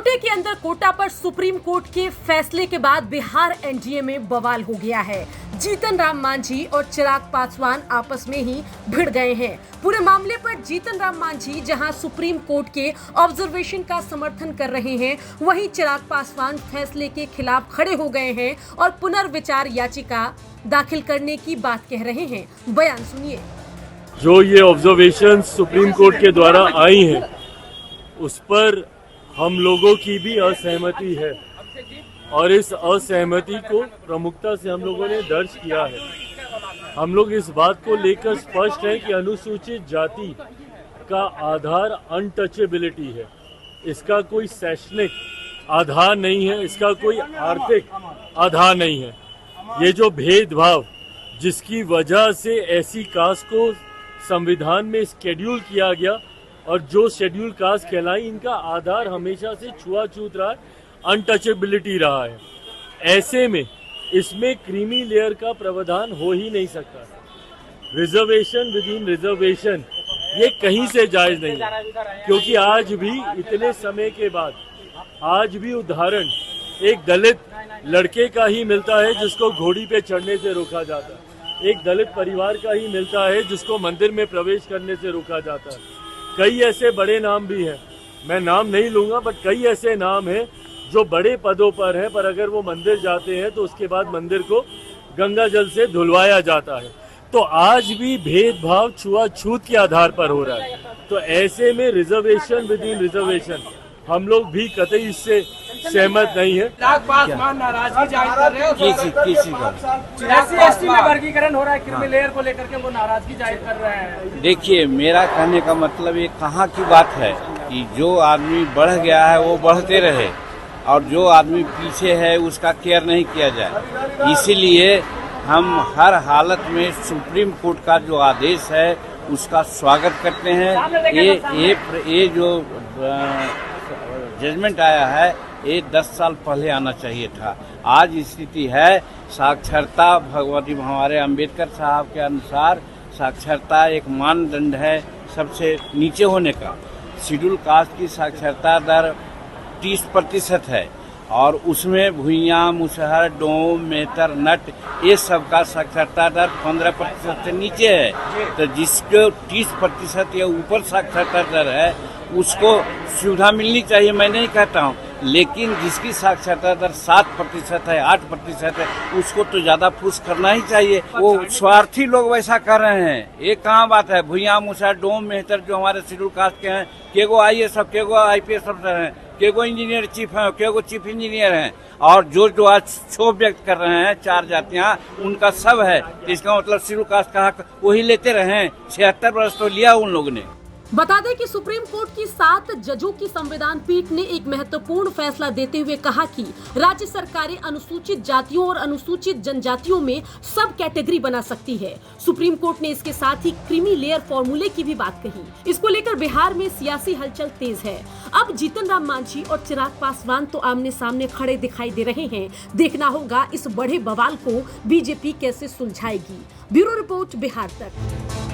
कोटे के अंदर कोटा पर सुप्रीम कोर्ट के फैसले के बाद बिहार एनडीए में बवाल हो गया है। जीतन राम मांझी और चिराग पासवान आपस में ही भिड़ गए हैं। पूरे मामले पर जीतन राम मांझी जहां सुप्रीम कोर्ट के ऑब्जर्वेशन का समर्थन कर रहे हैं, वहीं चिराग पासवान फैसले के खिलाफ खड़े हो गए हैं और पुनर्विचार याचिका दाखिल करने की बात कह रहे हैं। बयान सुनिए। जो ये ऑब्जर्वेशन सुप्रीम कोर्ट के द्वारा आई हैं, उस पर हम लोगों की भी असहमति है और इस असहमति को प्रमुखता से हम लोगों ने दर्ज किया है। हम लोग इस बात को लेकर स्पष्ट हैं कि अनुसूचित जाति का आधार अनटचेबिलिटी है। इसका कोई शैक्षणिक आधार नहीं है, इसका कोई आर्थिक आधार नहीं है। ये जो भेदभाव जिसकी वजह से ऐसी कास्ट को संविधान में शेड्यूल किया गया और जो शेड्यूल कास्ट कहलाई, इनका आधार हमेशा से छुआछूत रहा है, अनटचेबिलिटी रहा है। ऐसे में इसमें क्रीमी लेयर का प्रावधान हो ही नहीं सकता। रिजर्वेशन विद इन रिजर्वेशन ये कहीं से जायज नहीं है, क्योंकि आज भी इतने समय के बाद आज भी उदाहरण एक दलित लड़के का ही मिलता है जिसको घोड़ी पे चढ़ने से रोका जाता है। एक दलित परिवार का ही मिलता है जिसको मंदिर में प्रवेश करने से रोका जाता है। कई ऐसे बड़े नाम भी हैं, मैं नाम नहीं लूंगा, बट कई ऐसे नाम हैं जो बड़े पदों पर हैं, पर अगर वो मंदिर जाते हैं तो उसके बाद मंदिर को गंगा जल से धुलवाया जाता है। तो आज भी भेदभाव छुआछूत के आधार पर हो रहा है। तो ऐसे में रिजर्वेशन विद इन रिजर्वेशन हम लोग भी कतई इससे सहमत नहीं है। नाराजगी जाहिर कर रहे हैं, एससी में वर्गीकरण हो रहा है, क्रीमी लेयर को लेकर के वो नाराजगी जाहिर कर रहे हैं। देखिए, मेरा कहने का मतलब ये कहाँ की बात है कि जो आदमी बढ़ गया है वो बढ़ते रहे और जो आदमी पीछे है उसका केयर नहीं किया जाए। इसीलिए हम हर हालत में सुप्रीम कोर्ट का जो आदेश है उसका स्वागत करते हैं। ये जो जजमेंट आया है ये 10 साल पहले आना चाहिए था। आज स्थिति है साक्षरता, भगवती हमारे अंबेडकर साहब के अनुसार साक्षरता एक मानदंड है सबसे नीचे होने का। शेड्यूल कास्ट की साक्षरता दर 30% है और उसमें भुइयां, मुसहर, डोम, मेहतर, नट ये सब का साक्षरता दर 15% से नीचे है। तो जिसको 30% या ऊपर साक्षरता दर है उसको सुविधा मिलनी चाहिए, मैं नहीं कहता हूँ, लेकिन जिसकी साक्षरता दर 7% है, 8% है, उसको तो ज्यादा पुश करना ही चाहिए। वो स्वार्थी लोग वैसा कर रहे हैं। ये कहाँ बात है? भुइयां, मुसहर, डोम, मेहतर जो हमारे शेड्यूल कास्ट के हैं, केगो IAS, केगो IPS अफसर हैं, केगो इंजीनियर चीफ हैं, केगो चीफ इंजीनियर हैं, और जो आज क्षोभ व्यक्त कर रहे हैं 4 जातियां, उनका सब है। इसका मतलब शेड्यूल कास्ट का हक वही लेते रहे। 76 वर्ष तो लिया उन लोगों ने। बता दें कि सुप्रीम कोर्ट की 7 जजों की संविधान पीठ ने एक महत्वपूर्ण फैसला देते हुए कहा कि राज्य सरकारें अनुसूचित जातियों और अनुसूचित जनजातियों में सब कैटेगरी बना सकती है। सुप्रीम कोर्ट ने इसके साथ ही क्रीमी लेयर फॉर्मूले की भी बात कही। इसको लेकर बिहार में सियासी हलचल तेज है। अब जीतन राम मांझी और चिराग पासवान तो आमने सामने खड़े दिखाई दे रहे हैं। देखना होगा इस बड़े बवाल को बीजेपी कैसे सुलझाएगी। ब्यूरो रिपोर्ट, बिहार तक।